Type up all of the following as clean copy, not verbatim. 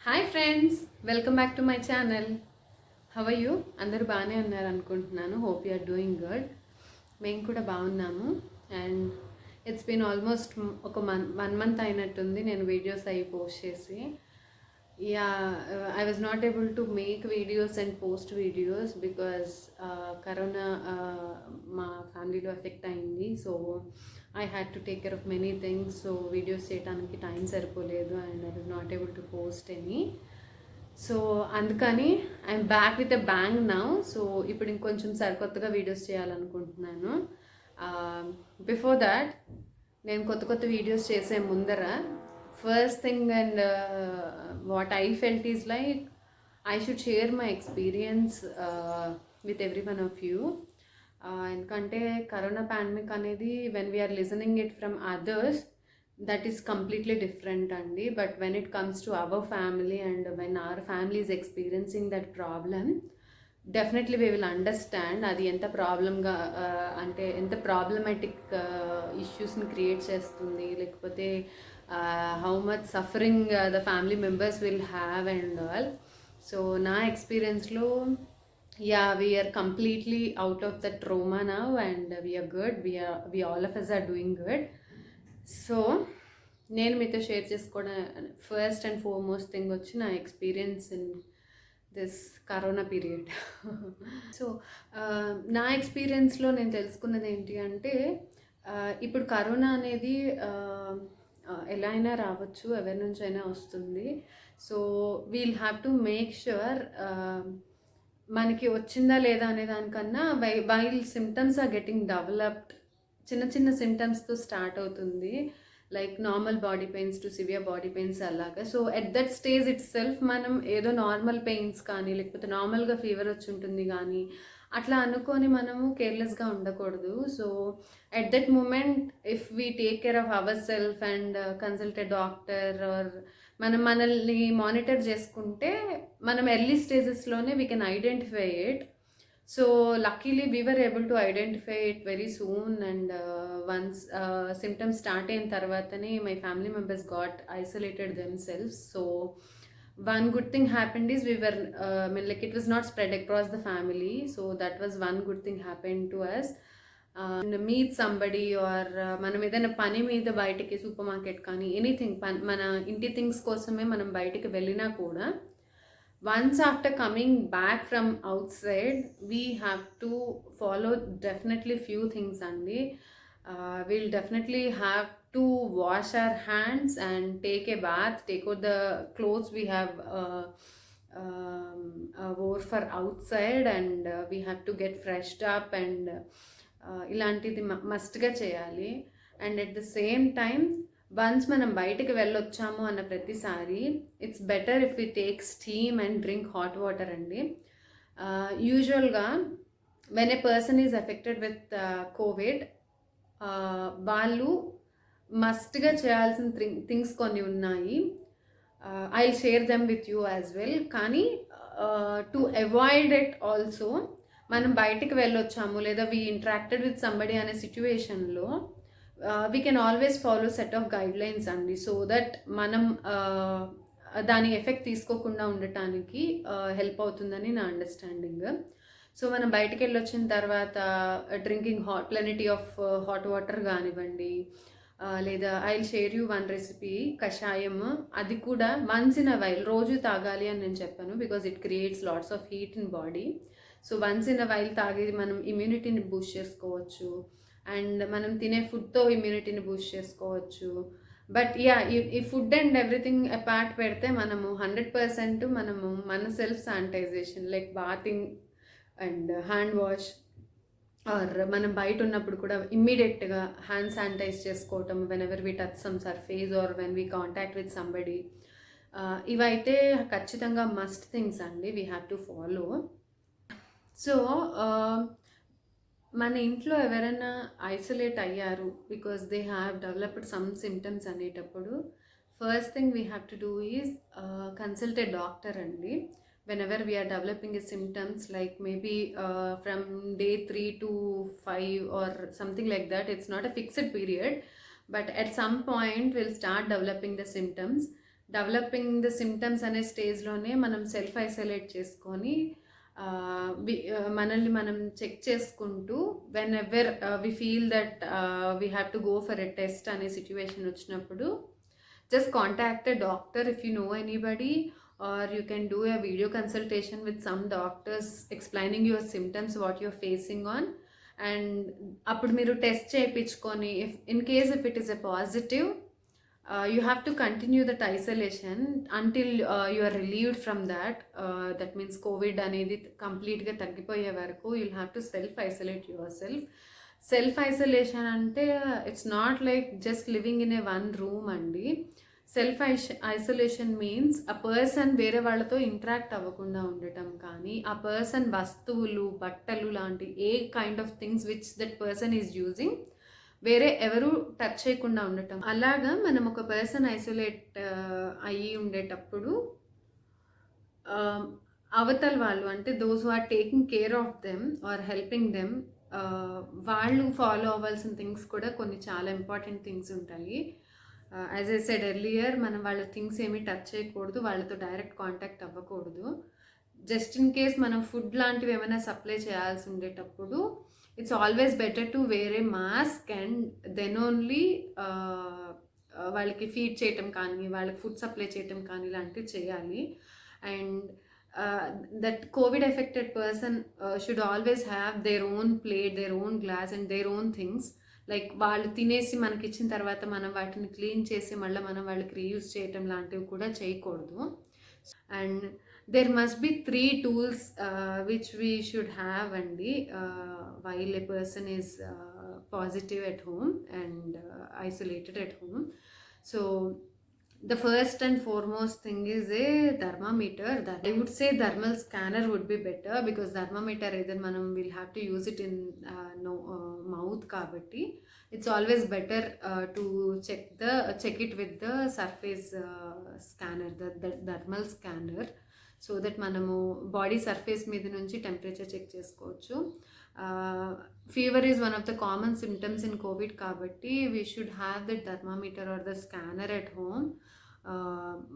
Hi friends, welcome back to my channel. How are you? అందరూ బాగానే ఉన్నారు అనుకుంటున్నాను. Hope you are doing good. మేము కూడా బాగున్నాము. అండ్ ఇట్స్ బీన్ ఆల్మోస్ట్ ఒక 1 మంత్ అయినట్టుంది నేను వీడియోస్ అవి పోస్ట్ చేసి. Yeah, I was not able to make videos and post videos because corona మా ఫ్యామిలీలో ఎఫెక్ట్ అయింది. So I had to take care of many things. So videos చేయడానికి time సరిపోలేదు and I was not able to post any. So అందుకని I'm back with a bang now. So ఇప్పుడు ఇంకొంచెం సరికొత్తగా videos చేయాలనుకుంటున్నాను. బిఫోర్ దాట్ నేను కొత్త videos చేసే ముందర first thing and what I felt is like I should share my experience with every one of you. ఎందుకంటే కరోనా పాండమిక్ అనేది when we are listening it from others that is completely different అండి. But when it comes to our family and when our family is experiencing that problem, definitely we will understand అది ఎంత ప్రాబ్లంగా అంటే ఎంత problematic ఇష్యూస్ని create చేస్తుంది, లేకపోతే how much suffering the family members will have and all. So నా ఎక్స్పీరియన్స్లో we are completely out of the trauma now and we are good. We all of us are doing good. So నేను మీతో share చేసుకోవడం first and foremost thing వచ్చి నా experience in this corona period. So నా ఎక్స్పీరియన్స్లో నేను తెలుసుకున్నది ఏంటి అంటే, ఇప్పుడు కరోనా అనేది ఎలా అయినా రావచ్చు, ఎవరి నుంచి అయినా వస్తుంది. So we'll have to make sure మనకి వచ్చిందా లేదా అనే దానికన్నా while symptoms are getting developed, చిన్న సిమ్టమ్స్తో స్టార్ట్ అవుతుంది, like normal body pains to severe body pains అలాగా. So at that stage itself మనం ఏదో నార్మల్ పెయిన్స్ కానీ లేకపోతే నార్మల్గా ఫీవర్ వచ్చి ఉంటుంది కానీ అట్లా అనుకొని మనము కేర్లెస్గా ఉండకూడదు. So at that moment if we take care of our self and consult a doctor or మనల్ని మానిటర్ చేసుకుంటే మనం ఎర్లీ స్టేజెస్లోనే we can identify it. So luckily we were able to identify it very soon and once symptoms start అయిన తర్వాతనే my family members got isolated them self. So one good thing happened is we were like it was not spread across the family. So that was one good thing happened to us. Meet somebody or మనం ఏదైనా పని మీద బయటకి super market కానీ anything మన ఇంటి things కోసమే మనం బయటకు వెళ్ళినా కూడా once after coming back from outside we have to follow definitely few things అండి. We'll definitely have to wash our hands and take a bath, take out the clothes we have wore for outside and we have to get freshed up and ఇలాంటిది మస్ట్గా చేయాలి. And at the same time once మనం బయటకు వెళ్ళొచ్చాము అన్న ప్రతిసారి it's better if we take steam and drink hot water అండి. యూజువల్గా when a person is affected with covid వాళ్ళు మస్ట్గా చేయాల్సిన థింగ్స్ కొన్ని ఉన్నాయి. I will share them with you as well. కానీ టు అవాయిడ్ ఇట్ ఆల్సో మనం బయటికి వెళ్ళొచ్చాము లేదా వీ ఇంటరాక్టెడ్ విత్ సంబడి అనే సిచ్యువేషన్లో we can always follow set of guide lines అండి. సో దట్ మనం దాని ఎఫెక్ట్ తీసుకోకుండా ఉండటానికి హెల్ప్ అవుతుందని నా అండర్స్టాండింగ్. సో మనం బయటికి వెళ్ళొచ్చిన తర్వాత డ్రింకింగ్ ప్లెనిటీ ఆఫ్ హాట్ వాటర్ కానివ్వండి, లేదా I will share you one recipe కషాయం. అది కూడా వన్స్ ఇన్ అ వైల్, రోజు తాగాలి అని నేను చెప్పాను because it creates lots of heat in body. So once in a while తాగేది మనం ఇమ్యూనిటీని బూస్ట్ చేసుకోవచ్చు అండ్ మనం తినే ఫుడ్తో ఇమ్యూనిటీని బూస్ట్ చేసుకోవచ్చు. బట్ యా, ఈ ఫుడ్ అండ్ ఎవ్రీథింగ్ అపార్ట్ పెడితే మనము 100% మనము మన self sanitization like bathing and hand wash or మనం బయట ఉన్నప్పుడు కూడా ఇమ్మీడియట్గా హ్యాండ్ శానిటైజ్ చేసుకోవటం whenever we touch some surface or when we contact with somebody, ఇవైతే ఖచ్చితంగా మస్ట్ థింగ్స్ అండి, we have to follow. So మన ఇంట్లో ఎవరైనా ఐసోలేట్ అయ్యారు because they have developed some symptoms అనేటప్పుడు first thing we have to do is consult a doctor అండి. whenever we are developing a symptoms like maybe from day 3 to 5 or something like that, it's not a fixed period, but at some point we'll start developing the symptoms. Developing the symptoms అనే స్టేజ్లోనే మనం self isolate చేసుకొని మనల్ని మనం check చేసుకుంటూ whenever we feel that we have to go for a test అనే situation వచ్చినప్పుడు just contact a doctor if you know anybody, or you can do a video consultation with some doctors explaining your symptoms, what you're facing on, and appudu meeru test cheyipichukoni if in case if it is a positive, you have to continue that isolation until you are relieved from that. That means covid anedi complete ga taggipoye varaku you'll have to self isolate yourself. Self isolation అంటే it's not like just living in a one room అండి. Self isolation means ఆ person వేరే వాళ్ళతో interact అవ్వకుండా ఉండటం, కానీ ఆ person వస్తువులు, బట్టలు లాంటి ఏ kind of things which that person is using వేరే ఎవరు టచ్ చేయకుండా ఉండటం. అలాగా మనం ఒక పర్సన్ ఐసోలేట్ అయ్యి ఉండేటప్పుడు అవతల వాళ్ళు అంటే those who are taking care of them or helping them, వాళ్ళు ఫాలో అవ్వాల్సిన థింగ్స్ కూడా కొన్ని చాలా ఇంపార్టెంట్ థింగ్స్ ఉంటాయి. యాజ్ ఐ సెడ్ ఎర్లియర్, మనం వాళ్ళ థింగ్స్ ఏమీ టచ్ చేయకూడదు, వాళ్ళతో డైరెక్ట్ కాంటాక్ట్ అవ్వకూడదు. జస్ట్ ఇన్ కేస్ మనం ఫుడ్ లాంటివి ఏమైనా సప్లై చేయాల్సి ఉండేటప్పుడు it's always better to wear a mask and then only వాళ్ళకి ఫీడ్ చేయటం కానీ, వాళ్ళకి ఫుడ్ సప్లై చేయటం కానీ ఇలాంటివి చేయాలి. And that COVID affected person should always have their own plate, their own glass and their own things. Like వాళ్ళు తినేసి మనకి ఇచ్చిన తర్వాత మనం వాటిని క్లీన్ చేసి మళ్ళీ మనం వాళ్ళకి రీయూజ్ చేయటం లాంటివి కూడా చేయకూడదు. And there must be 3 tools which we should have అండి while a person is positive at home and isolated at home. So the first and foremost thing is a thermometer. That I would say thermal scanner would be better, because thermometer either manam will have to use it in mouth kabatti it's always better to check it with the surface scanner, the thermal scanner, so that manamu body surface మీద నుంచి temperature check చేసుకోవచ్చు. Fever is one of the common symptoms in COVID kabatti we should have the thermometer or the scanner at home.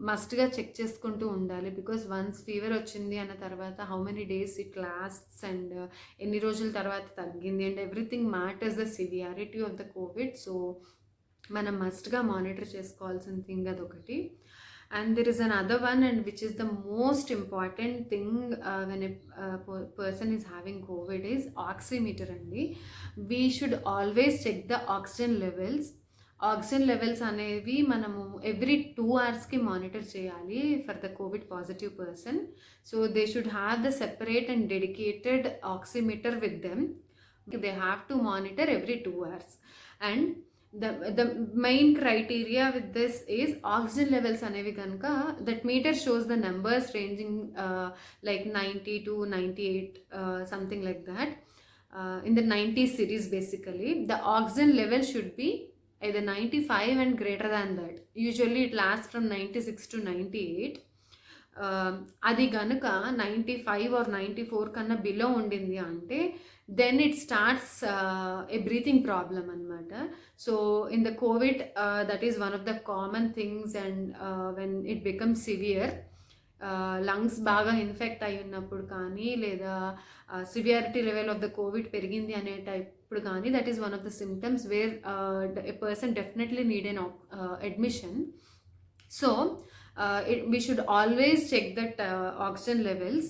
మస్ట్గా check చేసుకుంటూ ఉండాలి, because once fever వచ్చింది అన్న తర్వాత how many days it lasts and ఎన్ని రోజుల తర్వాత తగ్గింది and everything matters the severity of the Covid. So మనం మస్ట్గా మానిటర్ చేసుకోవాల్సిన థింగ్ అదొకటి. And there is another one, and which is the most important thing when a person is having COVID is oximeter andi. We should always check the oxygen levels. Oxygen levels అనేవి మనము every 2 hours monitor చేయాలి for the Covid positive person. So they should have the separate and dedicated oximeter with them. They have to monitor every 2 hours. And the main criteria with this is oxygen levels అనేవి కనుక that meter shows the numbers ranging like 90 to 98 something like that, in the 90 series basically. The oxygen level should be either 95 and greater than that. Usually it lasts from 96 to 98. అది కనుక 95 or 94 కన్నా below ఉండింది అంటే then it starts a breathing problem అనమాట. So in the Covid that is one of the common things. And when it becomes severe, lungs బాగా infect అయి ఉన్నప్పుడు కానీ, లేదా severity level of the Covid పెరిగింది అనే టైప్పుడు కానీ, that is one of the symptoms where a person definitely need an admission. So we should always check that oxygen levels,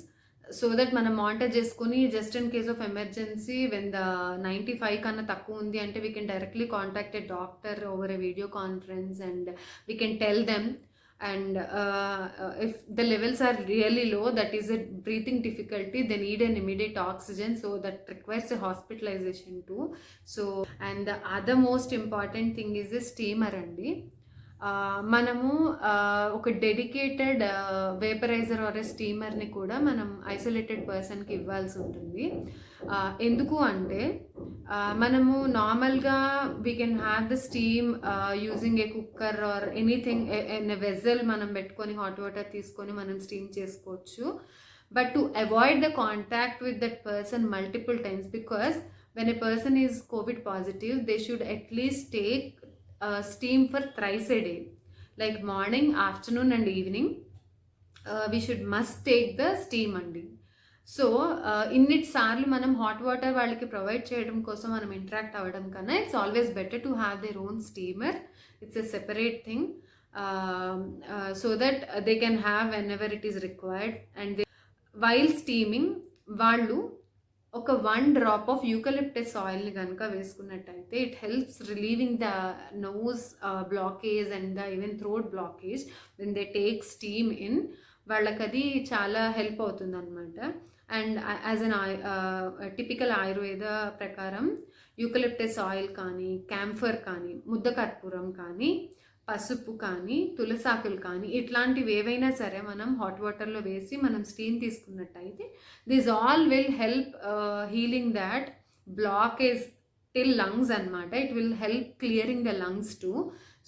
so that మనం మానిటర్ చేసుకుని just in case of emergency when the 95 కన్నా తక్కువ ఉంది అంటే we can directly contact a doctor over a video conference and we can tell them. And if the levels are really low, that is a breathing difficulty, they need an immediate oxygen, so that requires a hospitalization too. So and the other most important thing is a steamer andi. మనము ఒక dedicated vaporiser are స్టీమర్ని కూడా మనం isolated పర్సన్కి ఇవ్వాల్సి ఉంటుంది. ఎందుకు అంటే మనము నార్మల్గా we can have the steam using a cooker or anything an a vessel మనం పెట్టుకొని హాట్ వాటర్ తీసుకొని మనం స్టీమ్ చేసుకోవచ్చు. But to avoid the contact with that person multiple times, because when a person is covid positive they should at least take steam for thrice a day. Like morning, afternoon and evening we should must take the steam అండి. So ఇన్నిసార్లు మనం hot water వాళ్ళకి provide చేయడం కోసం మనం interact అవ్వడం కన్నా it's always better to have their own steamer. It's a separate thing so that they can have whenever it is required. And while steaming వాళ్ళు ఒక 1 డ్రాప్ ఆఫ్ యూకలిప్టస్ ఆయిల్ని కనుక వేసుకున్నట్టయితే it helps relieving the nose blockage and the even throat blockage when they take steam in. వాళ్ళకి అది చాలా help అవుతుంది అనమాట. And as an typical Ayurveda ప్రకారం యూకలిప్టస్ ఆయిల్ కానీ, క్యాంఫర్ కానీ, ముద్ద కర్పూరం కానీ, పసుపు కానీ, తులసాకులు కానీ ఇట్లాంటివి ఏవైనా సరే మనం హాట్ వాటర్లో వేసి మనం స్టీమ్ తీసుకున్నట్టయితే this all will help healing that blockage till lungs అనమాట. It will help clearing the lungs too.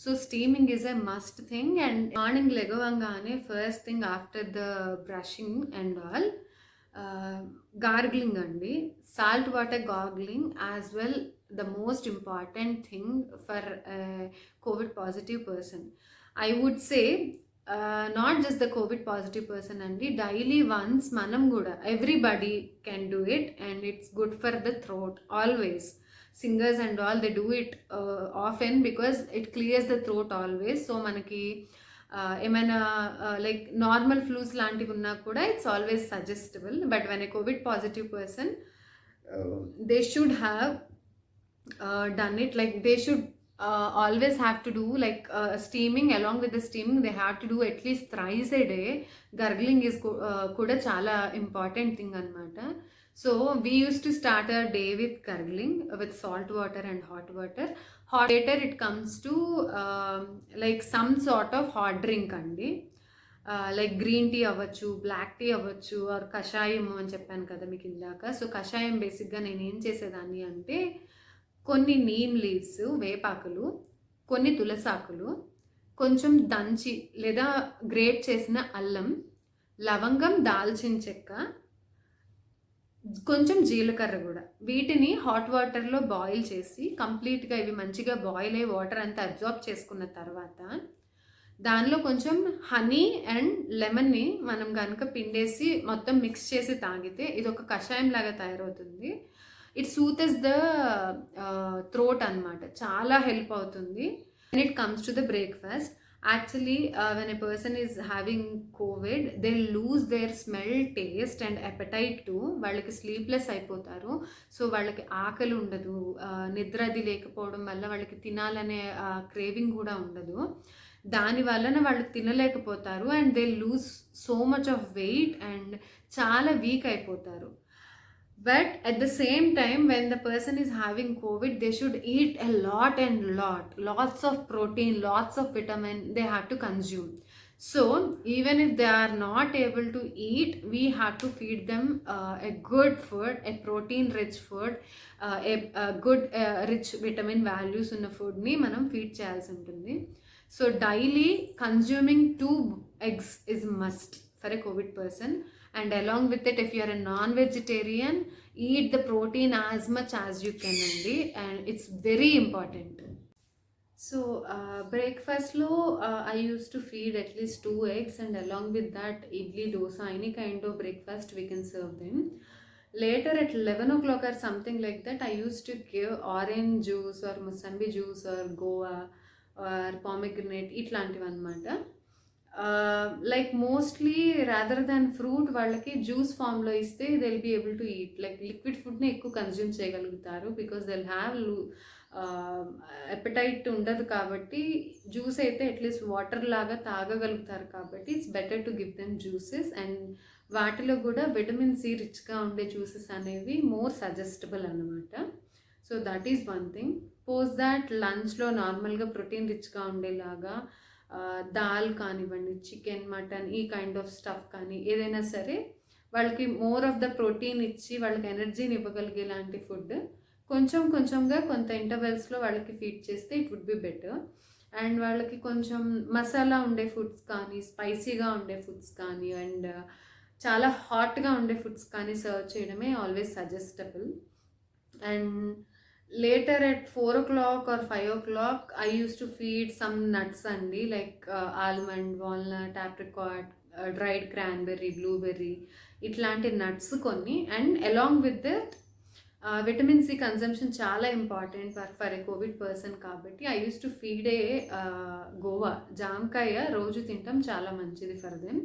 So steaming is a must thing. And morning లెగవంగానే first thing after the brushing and all gargling అండి. Salt water gargling as well, the most important thing for a COVID positive person. I would say not just the COVID positive person అండి, daily once మనం కూడా everybody can do it and it's good for the throat always. Singers and all, they do it often because it clears the throat always. So మనకి ఏమైనా like normal flus లాంటివి ఉన్నా కూడా it's always suggestible. But when a Covid positive person they should have done it. Like they should always have to do like steaming. Along with the steaming they have to do at least thrice a day. Gargling is kuda chala important thing anamata. So we used to start our day with gargling with salt water and hot water. Later it comes to like some sort of hot drink andi, like green tea అవ్వచ్చు, black tea అవ్వచ్చు, or కషాయం అని చెప్పాను కదా మీకు ఇందాక. So కషాయం బేసిక్గా నేను ఏం చేసేదాన్ని అంటే కొన్ని నీమ్ లీవ్స్, వేపాకులు, కొన్ని తులసాకులు, కొంచెం దంచి లేదా గ్రేట్ చేసిన అల్లం, లవంగం, దాల్చిన చెక్క, కొంచెం జీలకర్ర కూడా, వీటిని హాట్ వాటర్లో బాయిల్ చేసి కంప్లీట్గా ఇవి మంచిగా బాయిల్ అయ్యి వాటర్ అంతా అబ్జార్బ్ చేసుకున్న తర్వాత దానిలో కొంచెం హనీ అండ్ లెమన్ని మనం కనుక పిండేసి మొత్తం మిక్స్ చేసి తాగితే ఇది ఒక కషాయం లాగా తయారవుతుంది. ఇట్ సూతెస్ ద థ్రోట్ అనమాట, చాలా హెల్ప్ అవుతుంది. And it comes to the breakfast. Actually when a person is having Covid they lose their smell, taste and appetite to. వాళ్ళకి స్లీప్లెస్ అయిపోతారు. సో వాళ్ళకి ఆకలి ఉండదు, నిద్ర అది లేకపోవడం వల్ల వాళ్ళకి తినాలనే క్రేవింగ్ కూడా ఉండదు. దాని వలన వాళ్ళు తినలేకపోతారు and they lose so much of weight and చాలా వీక్ అయిపోతారు. But at the same time, when the person is having COVID, they should eat a lot and lots of protein, lots of vitamin they have to consume. So even if they are not able to eat, we have to feed them a good food, a protein rich food, a good rich vitamin values ఉన్న ఫుడ్ని మనం feed చేయాల్సి ఉంటుంది. So daily consuming 2 eggs is must for a COVID person. And along with it, if you are a non-vegetarian, eat the protein as much as you can andi, and it's very important. So breakfast lo I used to feed at least 2 eggs, and along with that idli, dosa, any kind of breakfast we can serve them. Later at 11 o'clock or something like that, I used to give orange juice or musambi juice or goa or pomegranate itlantivi anamata. Like mostly rather than fruit వాళ్ళకి juice ఫామ్లో ఇస్తే they will be able to eat. Like liquid ఫుడ్ని ఎక్కువ consume చేయగలుగుతారు because they will have appetite ఉండదు కాబట్టి. Juice అయితే at least water లాగా తాగగలుగుతారు కాబట్టి it's better to give them juices. And వాటిలో కూడా విటమిన్ సి రిచ్గా ఉండే జ్యూసెస్ అనేవి మోర్ సజెస్టబుల్ అన్నమాట. So that is one thing. Post that లంచ్లో నార్మల్గా ప్రోటీన్ రిచ్గా ఉండేలాగా దాల్ కానివ్వండి, చికెన్, మటన్, ఈ కైండ్ ఆఫ్ స్టఫ్ కానీ ఏదైనా సరే వాళ్ళకి మోర్ ఆఫ్ ద ప్రోటీన్ ఇచ్చి వాళ్ళకి ఎనర్జీని ఇవ్వగలిగేలాంటి ఫుడ్ కొంచెం కొంచెంగా కొంత ఇంటర్వెల్స్లో వాళ్ళకి ఫీడ్ చేస్తే it would be better. And వాళ్ళకి కొంచెం మసాలా ఉండే ఫుడ్స్ కానీ, స్పైసీగా ఉండే ఫుడ్స్ కానీ, అండ్ చాలా హాట్గా ఉండే ఫుడ్స్ కానీ సర్వ్ చేయడమే always suggestible. And later at 4 o'clock or 5 o'clock, I used to feed some nuts andi, like almond, walnut, apricot, dried cranberry, blueberry, ఇట్లాంటి నట్స్ కొన్ని. And along with that vitamin C consumption చాలా important for a Covid person కాబట్టి I use to feed a guava, జామకాయ రోజు తింటాం, చాలా మంచిది for them.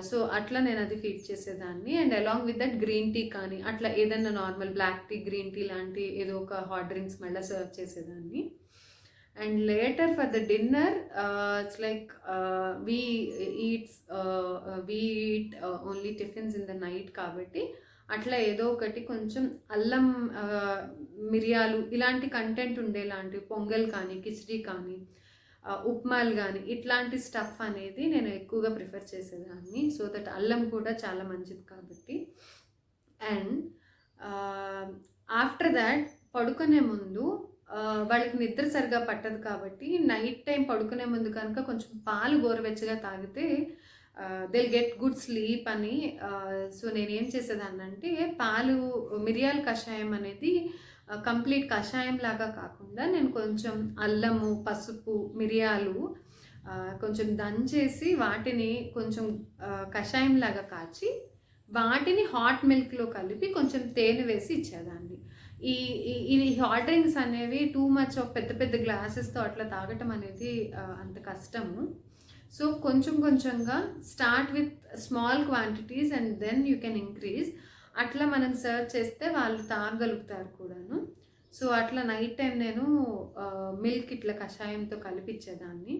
So అట్లా నేను అది ఫీడ్ చేసేదాన్ని. And along with that green tea కానీ అట్లా ఏదైనా normal black tea, green tea లాంటి ఏదో ఒక హాట్ డ్రింక్స్ మళ్ళీ సర్వ్ చేసేదాన్ని. And later for the dinner it's like we eat only tiffins in the night కాబట్టి అట్లా ఏదో ఒకటి కొంచెం అల్లం, మిరియాలు ఇలాంటి కంటెంట్ ఉండేలాంటి పొంగల్ కానీ, కిచిడి కానీ, ఉప్మాలు కానీ ఇట్లాంటి స్టఫ్ అనేది నేను ఎక్కువగా ప్రిఫర్ చేసేదాన్ని. సో దట్ అల్లం కూడా చాలా మంచిది కాబట్టి. అండ్ ఆఫ్టర్ దాట్ పడుకునే ముందు వాళ్ళకి నిద్ర సరిగా పట్టదు కాబట్టి నైట్ టైం పడుకునే ముందు కనుక కొంచెం పాలు గోరువెచ్చగా తాగితే దిల్ గెట్ గుడ్ స్లీప్ అని. సో నేనేం చేసేదాన్ని అంటే పాలు, మిరియాల కషాయం అనేది కంప్లీట్ కషాయం లాగా కాకుండా నేను కొంచెం అల్లము, పసుపు, మిరియాలు కొంచెం దంచేసి వాటిని కొంచెం కషాయం లాగా కాచి వాటిని హాట్ మిల్క్లో కలిపి కొంచెం తేనె వేసి ఇచ్చేదాన్ని. ఈ హాట్ డ్రింక్స్ అనేవి టూ మచ్ పెద్ద పెద్ద గ్లాసెస్తో అట్లా తాగటం అనేది అంత కష్టము. సో కొంచెం కొంచెంగా start with small quantities and then you can increase. అట్లా మనం సర్వ్ చేస్తే వాళ్ళు తాగలుగుతారు కూడాను. సో అట్లా నైట్ టైం నేను మిల్క్ ఇట్లా కషాయంతో కలిపించేదాన్ని.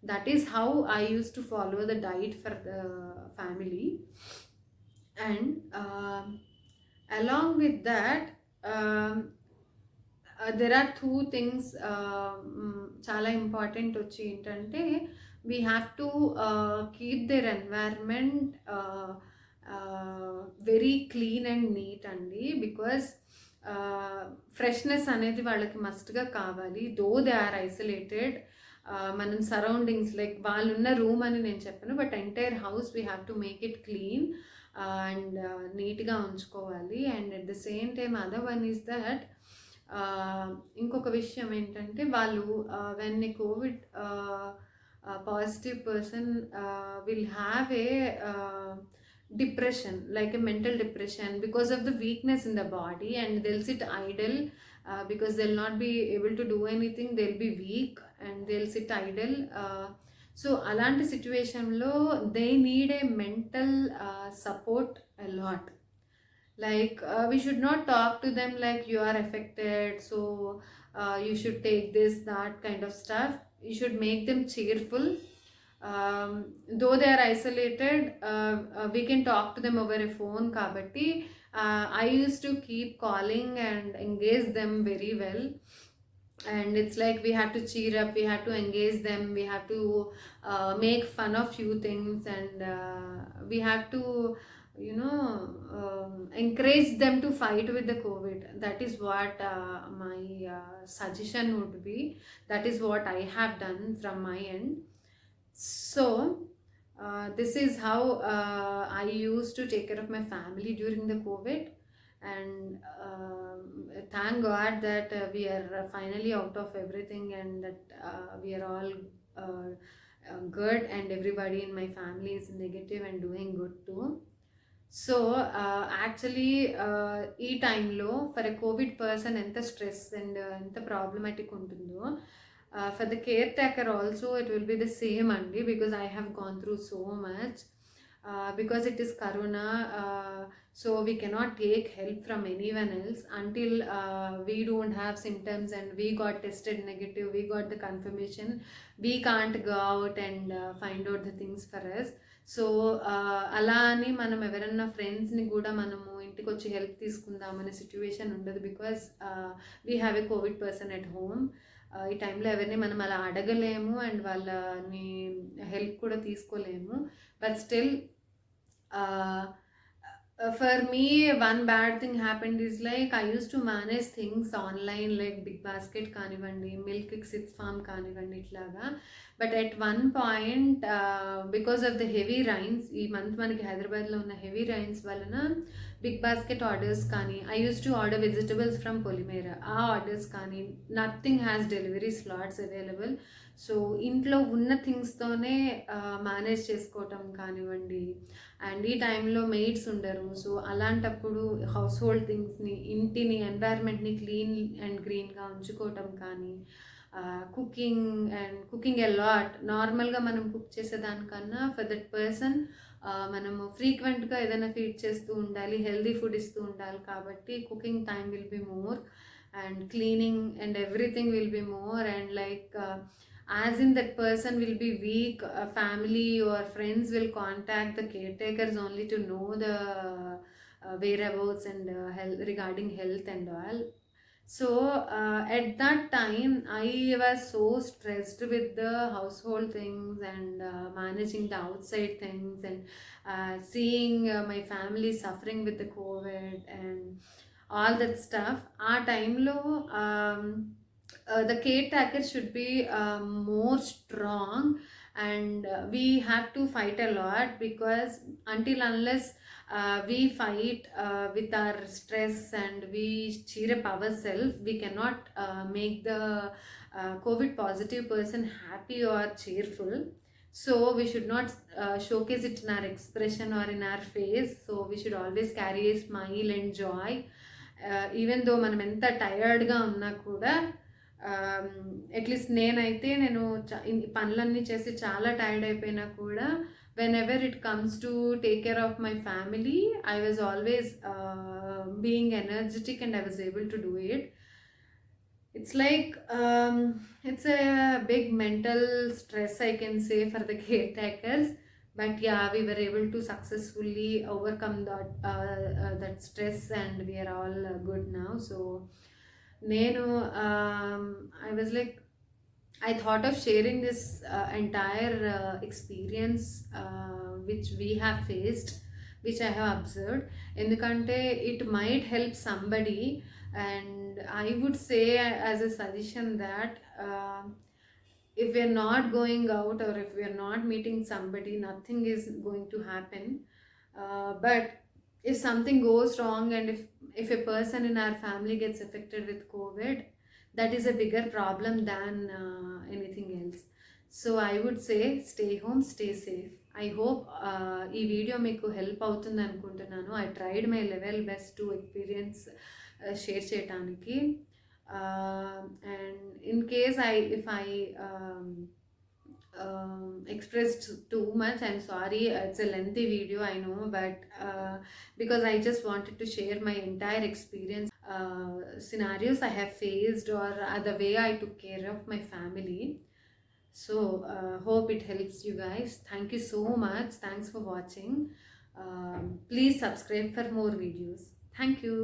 That is how I use to follow the diet for the family. And along with that there are two things చాలా ఇంపార్టెంట్ వచ్చి ఏంటంటే we have to keep their environment very clean and neat అండి. Because freshness అనేది వాళ్ళకి మస్ట్గా కావాలి. Though they are isolated, మనం surroundings like వాళ్ళున్న room అని నేను చెప్పాను, but entire house we have to make it clean and నీట్గా ఉంచుకోవాలి. And at the same time other one is that ఇంకొక విషయం ఏంటంటే వాళ్ళు when a Covid positive person will have a depression, like a mental depression, because of the weakness in the body, and they'll sit idle because they'll not be able to do anything, they'll be weak and they'll sit idle. So alanti situation lo they need a mental support a lot. Like we should not talk to them like you are affected, so you should take this, that kind of stuff. You should make them cheerful. Though they are isolated, we can talk to them over a phone kabatti I used to keep calling and engage them very well. And it's like we have to cheer up, we have to engage them, we have to make fun of few things, and we have to encourage them to fight with the COVID. That is what my suggestion would be. That is what I have done from my end. So this is how I used to take care of my family during the COVID. And thank God that we are finally out of everything, and that we are all good, and everybody in my family is negative and doing good too. So actually ఈ టైంలో for a Covid person ఎంత stress and ఎంత problematic ఉంటుందో, for the caretaker also it will be the same అండి. Because I have gone through so much. because it is corona, so we cannot take help from anyone else until we don't have symptoms and we got tested negative, we got the confirmation. We can't go out and find out the things for us. So అలా అని మనం ఎవరన్నా ఫ్రెండ్స్ని కూడా మనము ఇంటికి వచ్చి help తీసుకుందామనే situation ఉండదు. Because we have a Covid person at home. ఈ టైంలో ఎవరిని మనం అలా అడగలేము అండ్ వాళ్ళని హెల్ప్ కూడా తీసుకోలేము. But still for me one bad thing happened is like I used to manage things online like Big Basket కానివ్వండి, మిల్క్ సిక్స్ ఫార్మ్ కానివ్వండి, ఇట్లాగా but at one point because of the heavy rains, ఈ month మనకి హైదరాబాద్లో ఉన్న heavy rains వలన Big Basket orders కానీ, I use to order vegetables from Polimera, ఆ ఆర్డర్స్ కానీ nothing has delivery slots available. So ఇంట్లో ఉన్న థింగ్స్తోనే మేనేజ్ చేసుకోవటం కానివ్వండి. అండ్ ఈ టైంలో మెయిడ్స్ ఉండరు. సో అలాంటప్పుడు హౌస్ హోల్డ్ థింగ్స్ని, ఇంటిని, ఎన్వైర్న్మెంట్ని క్లీన్ అండ్ గ్రీన్గా ఉంచుకోవటం కానీ, కుకింగ్ ఎ లాట్. నార్మల్గా మనం కుక్ చేసేదానికన్నా ఫర్ దట్ పర్సన్ మనము ఫ్రీక్వెంట్గా ఏదైనా ఫీడ్ చేస్తూ ఉండాలి, హెల్దీ ఫుడ్ ఇస్తూ ఉండాలి. కాబట్టి cooking time will be more, and cleaning and everything will be more. And like as in that person will be weak, family or friends will contact the caretakers only to know the whereabouts and health, regarding health and all. So at that time I was so stressed with the household things and managing the outside things, and seeing my family suffering with the COVID and all that stuff. Our time lo the caretaker should be more strong, and we have to fight a lot, because until unless we fight with our stress and we cheer up ourselves, we cannot make the COVID positive person happy or cheerful. So we should not showcase it in our expression or in our face. So we should always carry a smile and joy, even though మనం ఎంత టైర్డ్గా ఉన్నా కూడా. At least నేను పనులన్నీ చేసి చాలా tired అయిపోయినా కూడా, whenever it comes to take care of my family, I was always being energetic and I was able to do it. It's like it's a big mental stress, I can say, for the caretakers. But yeah, we were able to successfully overcome that stress, and we are all good now. So I was like, I thought of sharing this entire experience which we have faced, which I have observed. Endukante it might help somebody, and I would say as a suggestion that if we are not going out or if we are not meeting somebody, nothing is going to happen. But if something goes wrong, and if a person in our family gets affected with COVID, that is a bigger problem than anything else. So I would say stay home, stay safe. I hope ee video meeku help avutundi anukuntunnanu. I tried my level best to experience share cheyadaniki, and in case if I expressed too much, I'm sorry. It's a lengthy video, I know, but because I just wanted to share my entire experience, scenarios I have faced, or the way I took care of my family. So hope it helps you guys. Thank you so much. Thanks for watching. Please subscribe for more videos. Thank you.